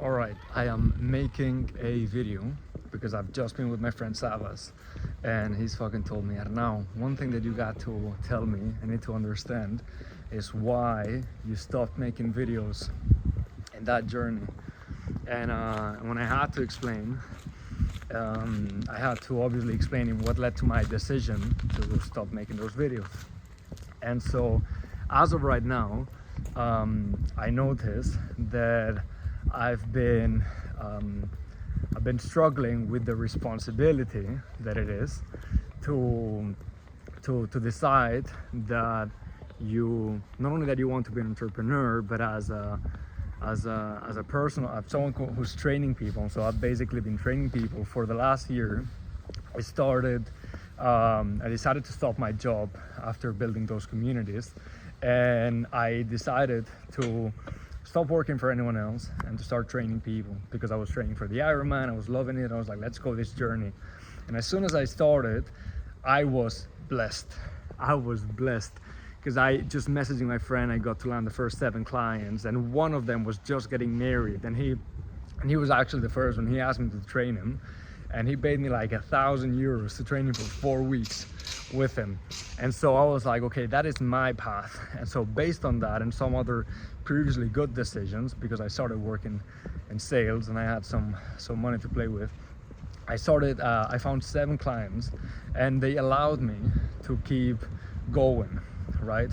Alright, I am making a video because I've just been with my friend Savas and he's fucking told me, Arnau, one thing that you got to tell me, I need to understand, is why you stopped making videos in that journey. And when I had to explain, I had to obviously explain him what led to my decision to stop making those videos. And so, as of right now, I noticed that I've been struggling with the responsibility that it is to decide that you not only that you want to be an entrepreneur, but as a person, as someone who's training people. So I've basically been training people for the last year. I decided to stop my job after building those communities, and I decided to stop working for anyone else and to start training people, because I was training for the Ironman. I was loving it. I was like, let's go this journey. And as soon as I started, I was blessed. Because I just messaging my friend, I got to land the first 7 clients, and one of them was just getting married, and he was actually the first one. He asked me to train him, and he paid me like €1,000 to train him for 4 weeks with him. And so I was like, okay, that is my path. And so based on that and some other previously good decisions, because I started working in sales and I had some money to play with, I found 7 clients, and they allowed me to keep going, right?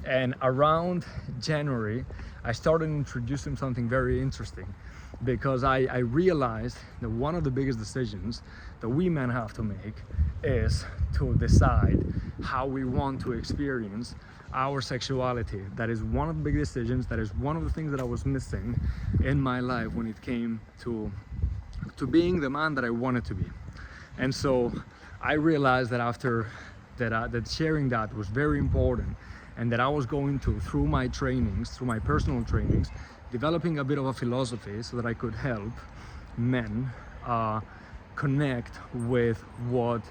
And around January, I started introducing something very interesting, because I realized that one of the biggest decisions that we men have to make is to decide how we want to experience our sexuality. That is one of the big decisions. That is one of the things that I was missing in my life when it came to being the man that I wanted to be. And so I realized that after that sharing that was very important, and that I was going to, through my trainings, through my personal trainings, developing a bit of a philosophy so that I could help men connect with what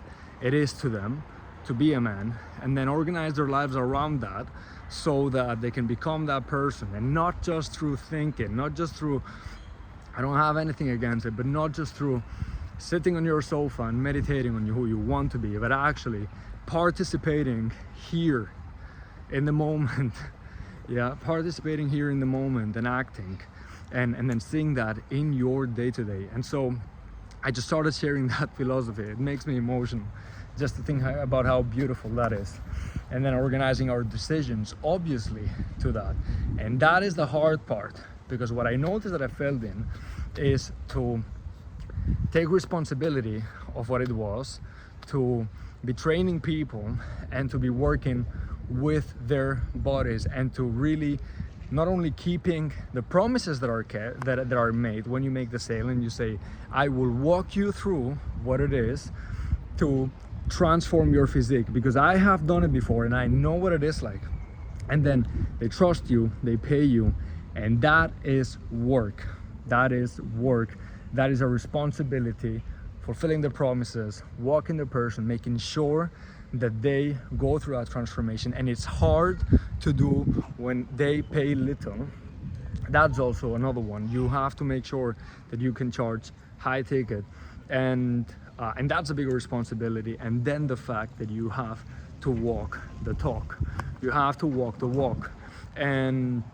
it is to them to be a man, and then organize their lives around that so that they can become that person, and not just through thinking, not just through, I don't have anything against it, but not just through sitting on your sofa and meditating on who you want to be, but actually participating here in the moment. Yeah, participating here in the moment and acting, and then seeing that in your day-to-day. And so I just started sharing that philosophy. It makes me emotional just to think about how beautiful that is, and then organizing our decisions obviously to that. And that is the hard part, because what I noticed that I failed in is to take responsibility of what it was to be training people and to be working with their bodies, and to really not only keeping the promises that are made when you make the sale and you say, I will walk you through what it is to transform your physique, because I have done it before and I know what it is like. And then they trust you, they pay you, and that is work. That is work. That is a responsibility, fulfilling the promises, walking the person, making sure that they go through that transformation. And it's hard to do when they pay little. That's also another one. You have to make sure that you can charge high ticket, and that's a bigger responsibility. And then the fact that you have to walk the talk, you have to walk the walk, and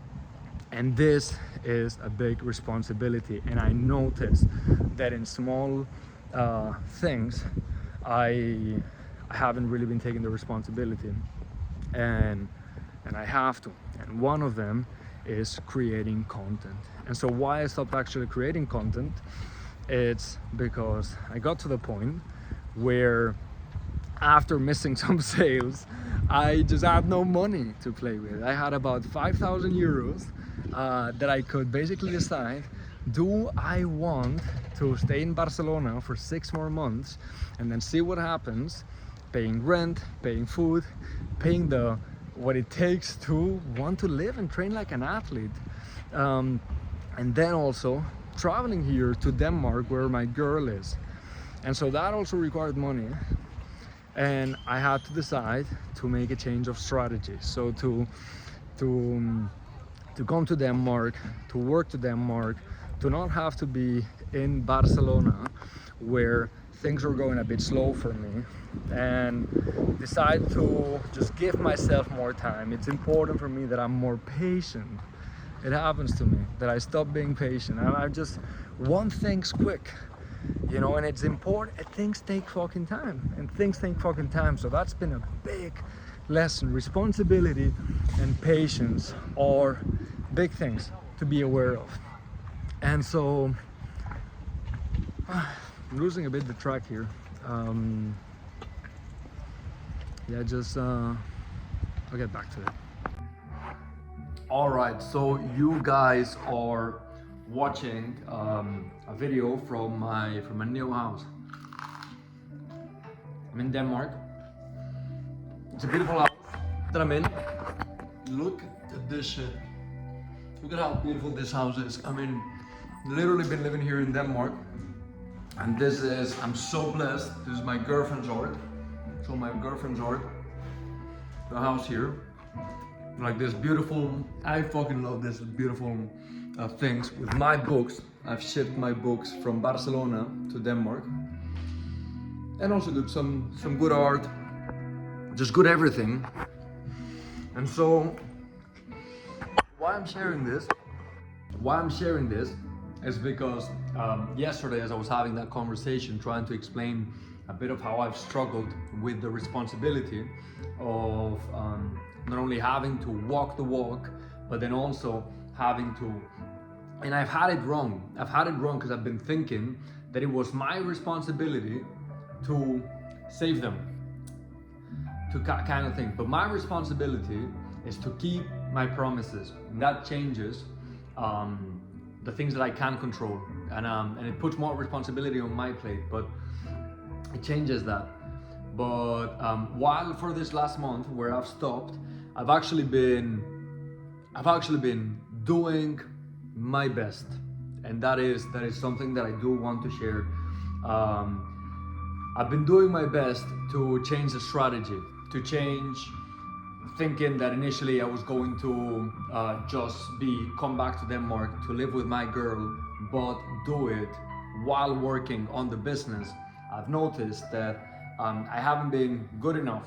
this is a big responsibility. And I notice that in small things, I haven't really been taking the responsibility, and I have to. And one of them is creating content. And so why I stopped actually creating content, it's because I got to the point where, after missing some sales, I just had no money to play with. I had about €5,000 that I could basically decide, do I want to stay in Barcelona for 6 more months and then see what happens, paying rent, paying food, paying what it takes to want to live and train like an athlete, and then also traveling here to Denmark where my girl is. And so that also required money, and I had to decide to make a change of strategy. So to come to Denmark, to work to Denmark, to not have to be in Barcelona where things are going a bit slow for me, and decide to just give myself more time. It's important for me that I'm more patient. It happens to me that I stop being patient and I just want things quick, you know, and it's important. Things take fucking time, and things take fucking time. So that's been a big lesson. Responsibility and patience are big things to be aware of. And so I'm losing a bit the track here. Yeah, just I'll get back to it. All right, so you guys are watching a video from my new house. I'm in Denmark. It's a beautiful house that I'm in. Look at this shit. Look at how beautiful this house is. I mean, literally been living here in Denmark, and this is, I'm so blessed. This is my girlfriend's art. So my girlfriend's art, the house here, like this beautiful, I fucking love this beautiful things with my books. I've shipped my books from Barcelona to Denmark, and also good some good art, just good everything. And so why I'm sharing this is because yesterday, as I was having that conversation, trying to explain a bit of how I've struggled with the responsibility of not only having to walk the walk, but then also having to, and I've had it wrong because I've been thinking that it was my responsibility to save them, to kind of thing. But my responsibility is to keep my promises, and that changes the things that I can control, and it puts more responsibility on my plate, but it changes that. But while for this last month where I've stopped, I've actually been doing my best, and that is something that I do want to share. I've been doing my best to change the strategy, to change thinking that initially I was going to just come back to Denmark to live with my girl, but do it while working on the business. I've noticed that I haven't been good enough.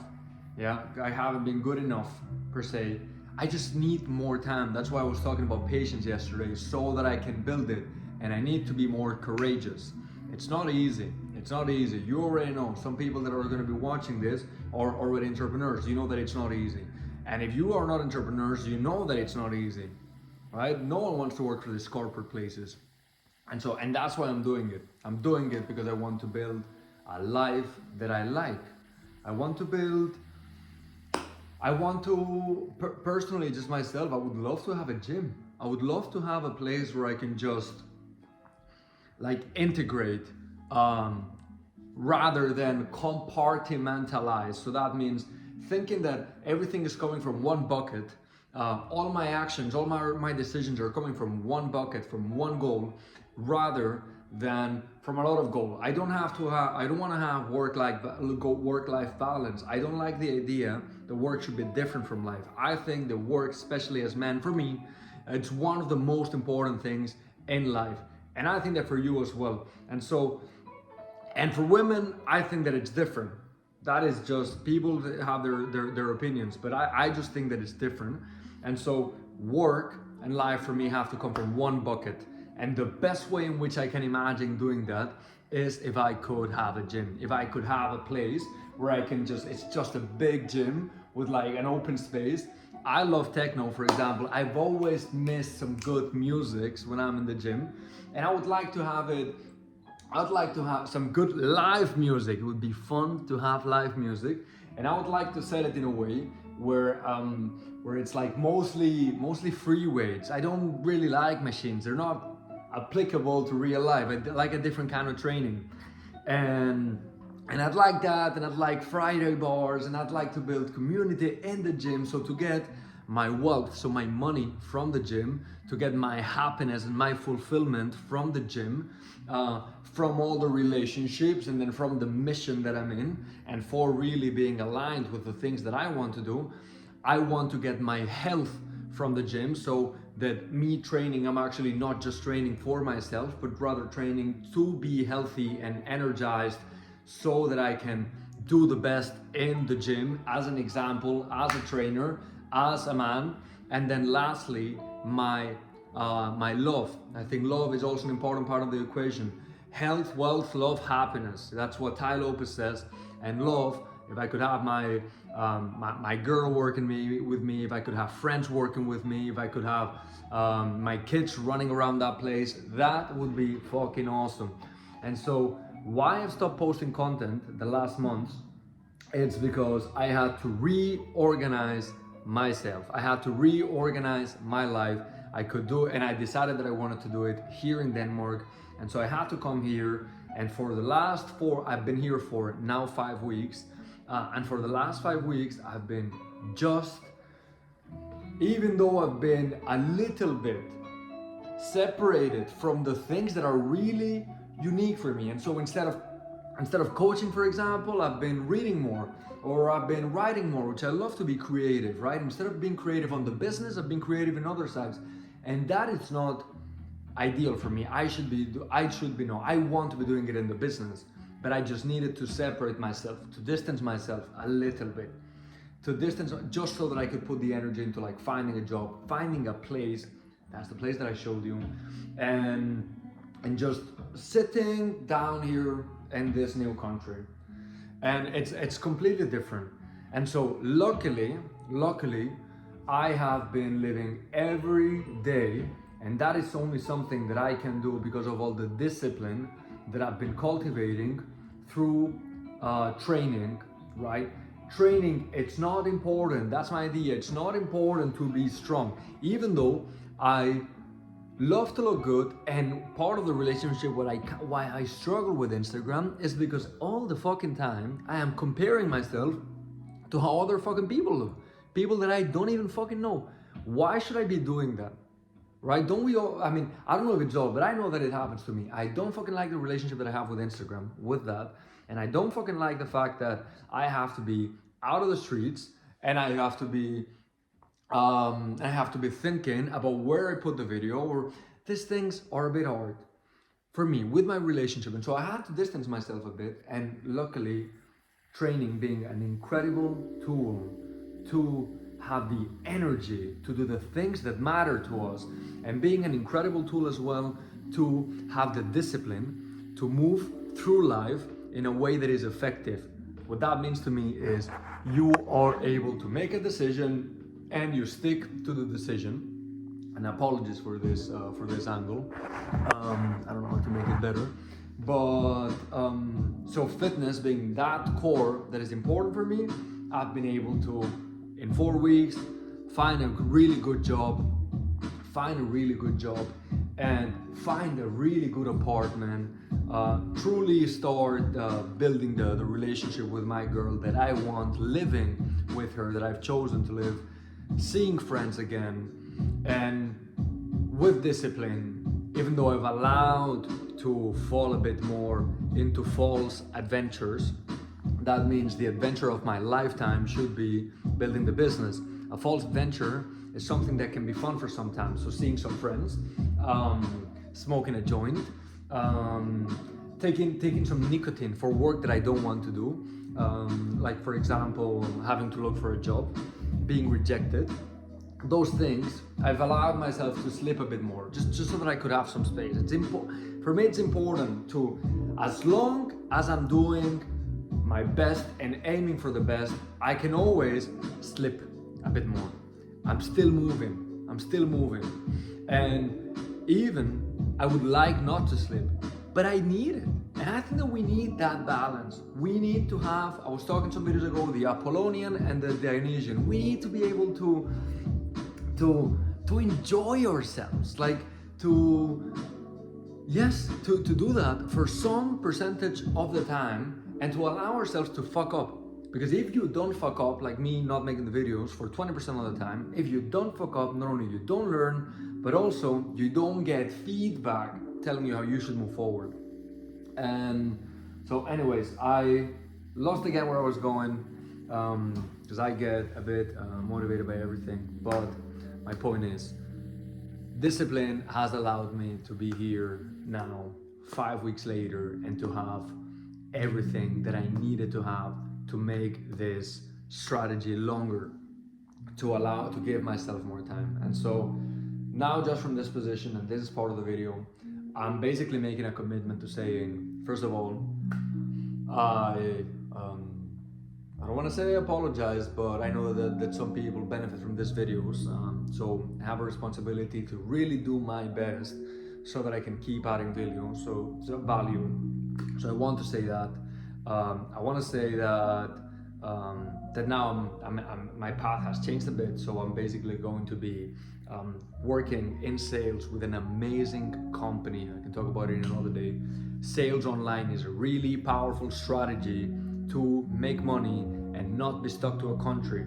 Yeah, I haven't been good enough per se. I just need more time. That's why I was talking about patience yesterday, so that I can build it. And I need to be more courageous. It's not easy. It's not easy. You already know. Some people that are going to be watching this are already entrepreneurs. You know that it's not easy. And if you are not entrepreneurs, you know that it's not easy, right? No one wants to work for these corporate places. And that's why I'm doing it. I'm doing it because I want to build a life that I like. I want to personally, just myself, I would love to have a gym. I would love to have a place where I can just like integrate rather than compartmentalize. So that means thinking that everything is coming from one bucket. All my actions, all my decisions are coming from one bucket, from one goal, rather than from a lot of goals. I don't want to have work-life balance. I don't like the idea that work should be different from life. I think that work, especially as men, for me, it's one of the most important things in life. And I think that for you as well. And for women, I think that it's different. That is just, people that have their opinions, but I just think that it's different. And so work and life for me have to come from one bucket. And the best way in which I can imagine doing that is if I could have a gym, if I could have a place where I can it's just a big gym with like an open space. I love techno, for example. I've always missed some good musics when I'm in the gym, and I would like to have it. I'd like to have some good live music. It would be fun to have live music, and I would like to set it in a way where it's like mostly free weights. I don't really like machines. They're not applicable to real life. I like a different kind of training, and I'd like that, and I'd like Friday bars, and I'd like to build community in the gym. So to get my wealth, so my money from the gym, to get my happiness and my fulfillment from the gym, from all the relationships, and then from the mission that I'm in, and for really being aligned with the things that I want to do. I want to get my health from the gym, so that me training, I'm actually not just training for myself, but rather training to be healthy and energized so that I can do the best in the gym as an example, as a trainer, as a man. And then lastly, my love. I think love is also an important part of the equation. Health, wealth, love, happiness. That's what Tai Lopez says. And love, if I could have my girl working with me, if I could have friends working with me, if I could have my kids running around that place, that would be fucking awesome. And so why I've stopped posting content the last months, it's because I had to reorganize myself. I had to reorganize my life. I could do it, and I decided that I wanted to do it here in Denmark. And so I had to come here, and for the last I've been here for now 5 weeks. And for the last 5 weeks, I've been even though I've been a little bit separated from the things that are really unique for me. And so instead of coaching, for example, I've been reading more, or I've been writing more, which I love to be creative, right? Instead of being creative on the business, I've been creative in other sides. And that is not ideal for me. I want to be doing it in the business, but I just needed to separate myself, to distance myself a little bit, just so that I could put the energy into like finding a job, finding a place. That's the place that I showed you, and just sitting down here in this new country. And it's completely different. And so luckily, I have been living every day, and that is only something that I can do because of all the discipline that I've been cultivating through training, right? Training, it's not important. That's my idea. It's not important to be strong, even though I love to look good. And part of the relationship, why I struggle with Instagram is because all the fucking time I am comparing myself to how other fucking people look. People that I don't even fucking know. Why should I be doing that? Right? Don't we all, I mean, I don't know if it's all, but I know that it happens to me. I don't fucking like the relationship that I have with Instagram with that. And I don't fucking like the fact that I have to be out of the streets, and I have to be thinking about where I put the video, or these things are a bit hard for me with my relationship. And so I had to distance myself a bit, and luckily training being an incredible tool to have the energy to do the things that matter to us, and being an incredible tool as well to have the discipline to move through life in a way that is effective. What that means to me is you are able to make a decision and you stick to the decision. And apologies for this angle. I don't know how to make it better. But so fitness being that core that is important for me, I've been able to, in 4 weeks, find a really good job, and find a really good apartment, truly start building the relationship with my girl that I want, living with her, that I've chosen to live, seeing friends again, and with discipline, even though I've allowed to fall a bit more into false adventures. That means the adventure of my lifetime should be building the business. A false adventure is something that can be fun for some time. So seeing some friends, smoking a joint, taking some nicotine for work that I don't want to do. Like for example, having to look for a job, being rejected. Those things, I've allowed myself to slip a bit more, just so that I could have some space. For me, it's important to, as long as I'm doing my best and aiming for the best, I can always slip a bit more. I'm still moving. And even I would like not to slip, but I need it. And I think that we need that balance. We need to have, I was talking some videos ago, the Apollonian and the Dionysian. We need to be able to enjoy ourselves, like to do that for some percentage of the time, and to allow ourselves to fuck up. Because if you don't fuck up, like me not making the videos for 20% of the time, if you don't fuck up, not only you don't learn, but also you don't get feedback telling you how you should move forward. And so anyways, I lost again where I was going, because I get a bit motivated by everything. But my point is, discipline has allowed me to be here now 5 weeks later and to have everything that I needed to have to make this strategy longer, to give myself more time. And so now, just from this position, and this is part of the video, I'm basically making a commitment to saying, first of all, I don't want to say I apologize, but I know that some people benefit from these videos, so I have a responsibility to really do my best so that I can keep adding value. So I want to say that. I want to say that that now my path has changed a bit. So I'm basically going to be working in sales with an amazing company. I can talk about it in another day. Sales online is a really powerful strategy to make money and not be stuck to a country.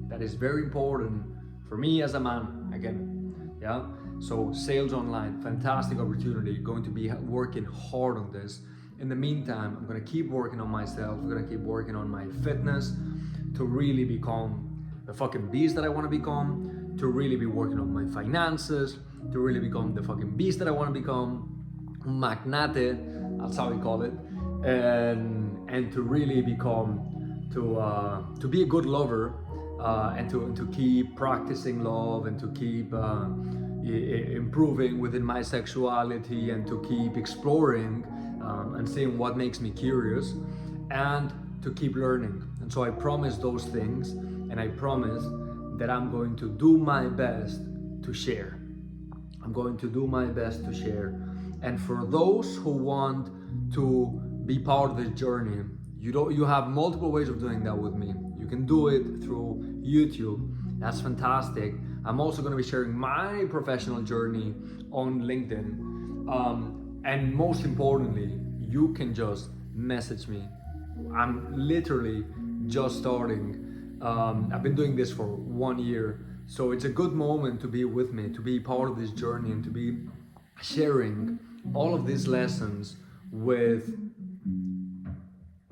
That is very important for me as a man, again, yeah? So sales online, fantastic opportunity, going to be working hard on this. In the meantime, I'm gonna keep working on myself, I'm gonna keep working on my fitness to really become the fucking beast that I wanna become, to really be working on my finances, to really become the fucking beast that I wanna become, magnate, that's how we call it, and to really become, to be a good lover, and to keep practicing love, and to keep improving within my sexuality, and to keep exploring and seeing what makes me curious, and to keep learning. And so I promise those things, and I promise that I'm going to do my best to share. I'm going to do my best to share. And for those who want to be part of this journey, you have multiple ways of doing that with me. You can do it through YouTube. That's fantastic. I'm also going to be sharing my professional journey on LinkedIn. And most importantly, you can just message me. I'm literally just starting. I've been doing this for 1 year. So it's a good moment to be with me, to be part of this journey, and to be sharing all of these lessons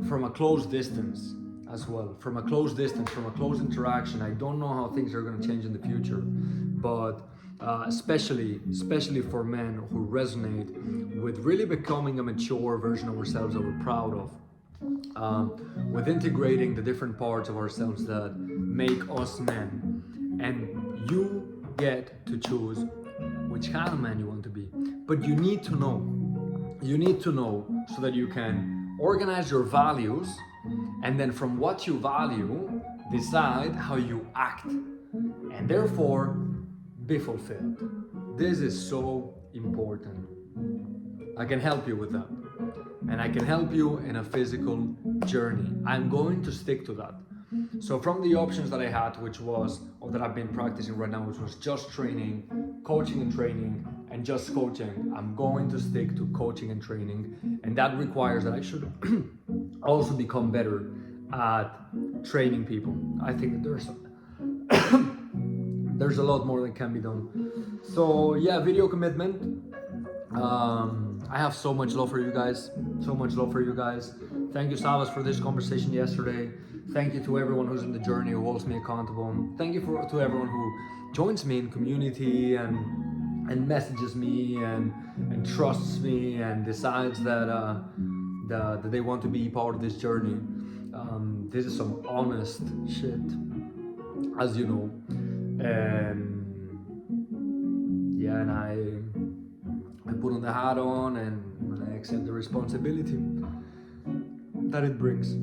from a close distance as well. From a close distance, from a close interaction. I don't know how things are going to change in the future, but especially for men who resonate with really becoming a mature version of ourselves that we're proud of, with integrating the different parts of ourselves that make us men. And you get to choose which kind of man you want to be. But you need to know so that you can organize your values, and then from what you value, decide how you act, and therefore be fulfilled. This is so important. I can help you with that, and I can help you in a physical journey. I'm going to stick to that. So from the options that I had, or that I've been practicing right now, which was just training, coaching and training, and just coaching, I'm going to stick to coaching and training. And that requires that I should also become better at training people. I think that there's a lot more that can be done. So yeah, video commitment. I have so much love for you guys. Thank you, Savas, for this conversation yesterday. Thank you to everyone who's in the journey, who holds me accountable. Thank you to everyone who joins me in community and messages me and trusts me and decides that they want to be part of this journey. This is some honest shit, as you know. And yeah, and I put on the hat on and I accept the responsibility that it brings.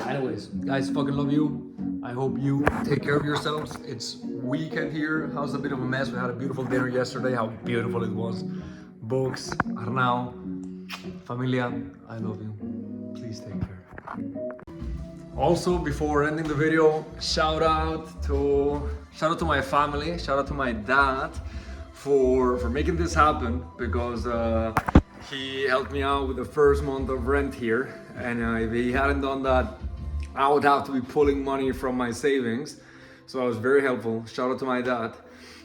Anyways, guys, fucking love you. I hope you take care of yourselves. It's weekend here. House a bit of a mess. We had a beautiful dinner yesterday. How beautiful it was. Books, Arnau, familia, I love you. Please take care. Also, before ending the video, shout out to my family, shout out to my dad for making this happen, because he helped me out with the first month of rent here, and if he hadn't done that, I would have to be pulling money from my savings. So that was very helpful. Shout out to my dad.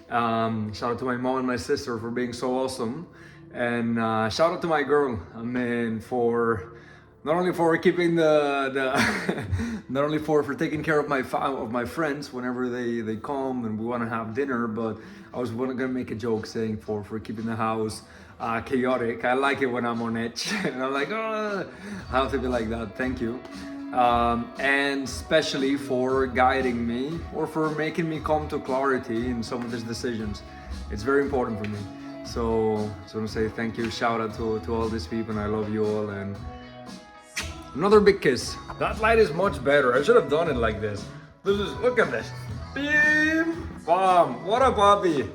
Shout out to my mom and my sister for being so awesome. And shout out to my girl, for not only for keeping the not only for taking care of my friends whenever they come and we want to have dinner, but I was gonna make a joke saying for keeping the house chaotic. I like it when I'm on edge and I'm like, oh, I have to be like that. Thank you. And especially for guiding me or for making me come to clarity in some of these decisions. It's very important for me. So I just want to say thank you, shout out to all these people, and I love you all, and another big kiss. That light is much better. I should have done it like this. Look at this. Beam! Bam! What a puppy!